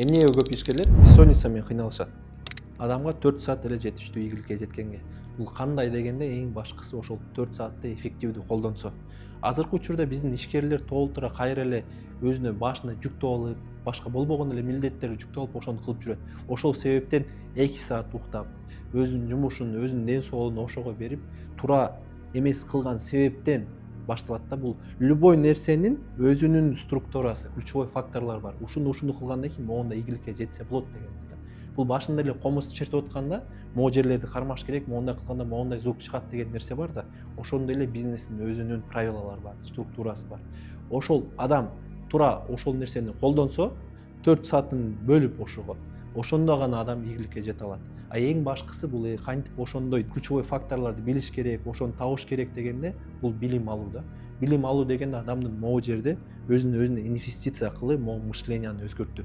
Эмнеге көп ишкерлер бессонница менен кыйналышат? Адамга 4 саат эле жетиштүү ийгиликке жеткенге. Бул кандай дегенде эң башкысы ошол 4 саатты эффективдүү колдонсо. Азыркы учурда биздин ишкерлер толтура кайра эле өзүнө башына жүктөп алып, башка болбогон эле милдеттерди жүктөп алып ошону кылып жүрөт. Ошол себептен 2 саат уктап, өзүнүн жумушун, өзүнүн ден соолугун ошого берип, туура эмес кылган себептен башталат да. Бул любой нерсенин өзүнүн структурасы, ключевой факторлор бар. Ушуну кылгандан кийин моундай ийгиликке жетсе болот деген. Бул башында эле комузду чертип атканда, могу жерлерди кармаш керек, моундай кылганда моундай звук чыгат деген нерсе бар да. Ошондой эле бизнестин өзүнүн правилалары бар, структурасы бар. Ошол адам туура ошол нерсени колдонсо, 4 саатын бөлүп ошого, ошондо гана адам ийгиликке жете алат. А эң башкысы бул кантип ошондой ключевой факторлорду билиш керек, ошону табыш керек дегенде, бул билим алуу да. Билим алуу дегенде адамдын могу жерде өзүнө инвестиция кылып, могу мышленияны өзгөртүү.